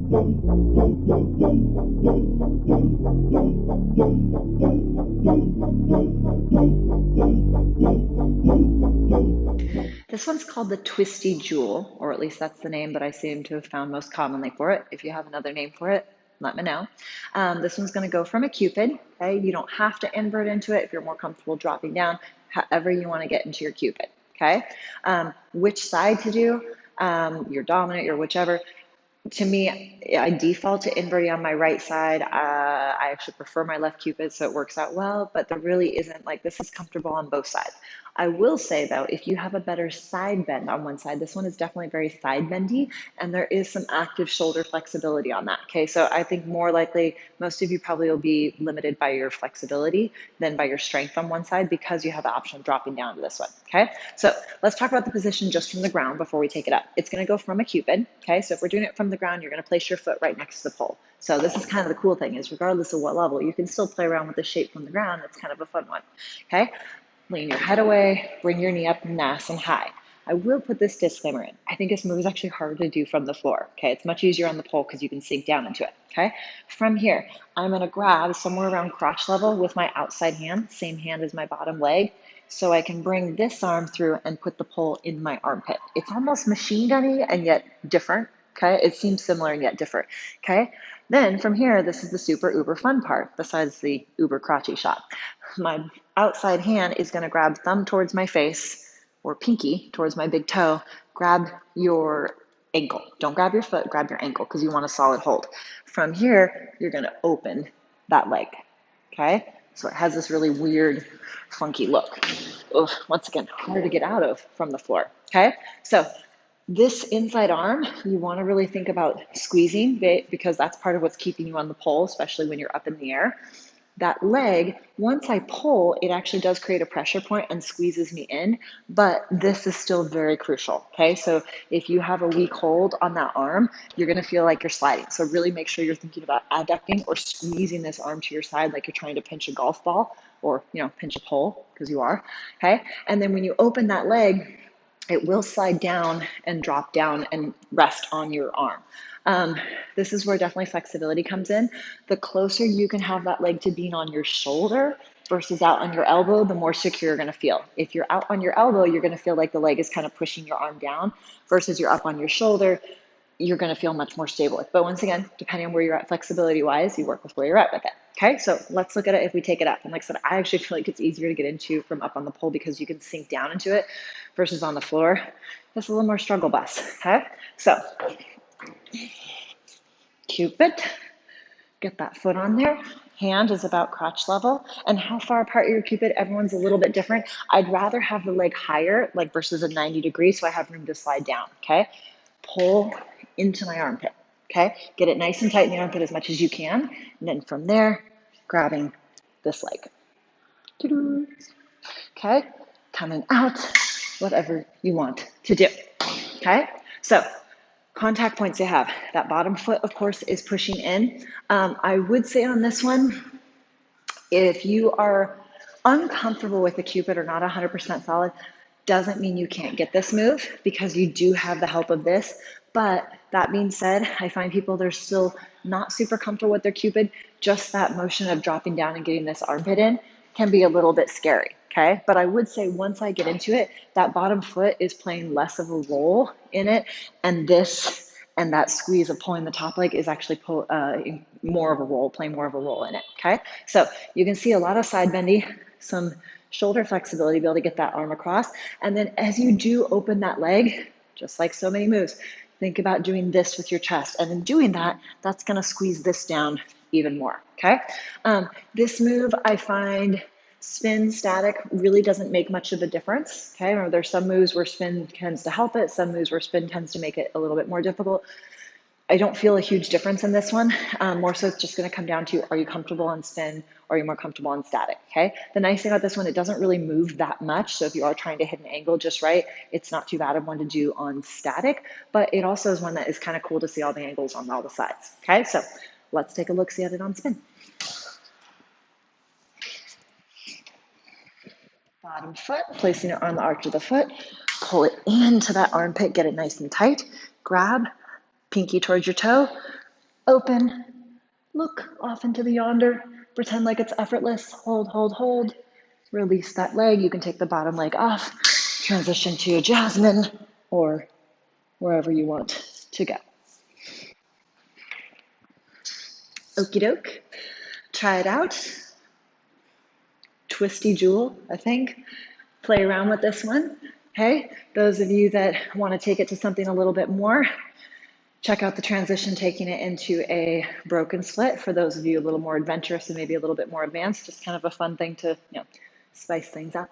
This one's called the Twisty Jewel, or at least that's the name that I seem to have found most commonly for it. If you have another name for it, let me know. This one's going to go from a Cupid. Okay, you don't have to invert into it if you're more comfortable dropping down, however you want to get into your Cupid. Okay, which side to do, your dominant, your whichever. To me, I default to inverting on my right side. I actually prefer my left Cupid, so it works out well, but there really isn't, like, this is comfortable on both sides. I will say though, if you have a better side bend on one side, this one is definitely very side bendy, and there is some active shoulder flexibility on that. Okay, so I think more likely most of you probably will be limited by your flexibility than by your strength on one side, because you have the option of dropping down to this one. Okay, so let's talk about the position just from the ground before we take it up. It's going to go from a Cupid. Okay, so if we're doing it from the ground, you're going to place your foot right next to the pole. So this is kind of the cool thing, is regardless of what level, you can still play around with the shape from the ground. It's kind of a fun one. Okay, lean your head away, bring your knee up nice and high. I will put this disclaimer in. I think this move is actually harder to do from the floor. Okay, it's much easier on the pole because you can sink down into it. Okay, from here, I'm going to grab somewhere around crotch level with my outside hand, same hand as my bottom leg, so I can bring this arm through and put the pole in my armpit. It's almost machine gunny and yet different. Okay, it seems similar and yet different. Okay, then from here, this is the super uber fun part, besides the uber crotchy shot. My outside hand is going to grab thumb towards my face, or pinky towards my big toe. Grab your ankle. Don't grab your foot, grab your ankle, because you want a solid hold. From here, you're going to open that leg. Okay, so it has this really weird, funky look. Ugh, once again, hard to get out of from the floor. Okay, so this inside arm, you want to really think about squeezing, because that's part of what's keeping you on the pole, especially when you're up in the air. That leg, once I pull, it actually does create a pressure point and squeezes me in, but this is still very crucial. Okay, so if you have a weak hold on that arm, you're going to feel like you're sliding. So really make sure you're thinking about adducting or squeezing this arm to your side like you're trying to pinch a golf ball, or pinch a pole, because you are. Okay, and then when you open that leg, it will slide down and drop down and rest on your arm. This is where definitely flexibility comes in. The closer you can have that leg to being on your shoulder versus out on your elbow, the more secure you're going to feel. If you're out on your elbow, you're going to feel like the leg is kind of pushing your arm down, versus you're up on your shoulder, you're going to feel much more stable. But once again, depending on where you're at flexibility wise, you work with where you're at with it. Okay, so let's look at it if we take it up. And like I said, I actually feel like it's easier to get into from up on the pole, because you can sink down into it, versus on the floor. It's a little more struggle bus. Okay, so Cupid, get that foot on there. Hand is about crotch level. And how far apart your Cupid, everyone's a little bit different. I'd rather have the leg higher, like versus a 90 degree, so I have room to slide down. Okay, pull into my armpit. Okay, get it nice and tight in the armpit as much as you can. And then from there, grabbing this leg. Okay, coming out, whatever you want to do. Okay, so contact points you have. That bottom foot, of course, is pushing in. I would say on this one, if you are uncomfortable with the Cupid or not 100% solid, doesn't mean you can't get this move, because you do have the help of this. But that being said, I find people, they're still not super comfortable with their Cupid. Just that motion of dropping down and getting this armpit in can be a little bit scary. Okay, but I would say once I get into it, that bottom foot is playing less of a role in it, and this and that squeeze of pulling the top leg is actually more of a role, playing more of a role in it. Okay, so you can see a lot of side bendy, some shoulder flexibility to be able to get that arm across. And then as you do open that leg, just like so many moves, think about doing this with your chest. And in doing that, that's going to squeeze this down even more. Okay, this move, I find spin static really doesn't make much of a difference. Okay, or there's some moves where spin tends to help it, some moves where spin tends to make it a little bit more difficult. I don't feel a huge difference in this one. More so it's just going to come down to, are you comfortable on spin, or are you more comfortable on static? Okay, the nice thing about this one, it doesn't really move that much, so if you are trying to hit an angle just right, it's not too bad of one to do on static, but it also is one that is kind of cool to see all the angles on all the sides. Okay, so let's take a look, see at it on spin. Bottom foot, placing it on the arch of the foot, pull it into that armpit, get it nice and tight, grab, pinky towards your toe, Open, look off into the yonder, pretend like it's effortless, hold, hold, hold, release that leg. You can take the bottom leg off, transition to a jasmine or wherever you want to go. Okie doke, try it out. Twisty jewel, I think. Play around with this one. Hey, those of you that want to take it to something a little bit more, check out the transition, taking it into a broken split. For those of you a little more adventurous and maybe a little bit more advanced, just kind of a fun thing to, spice things up.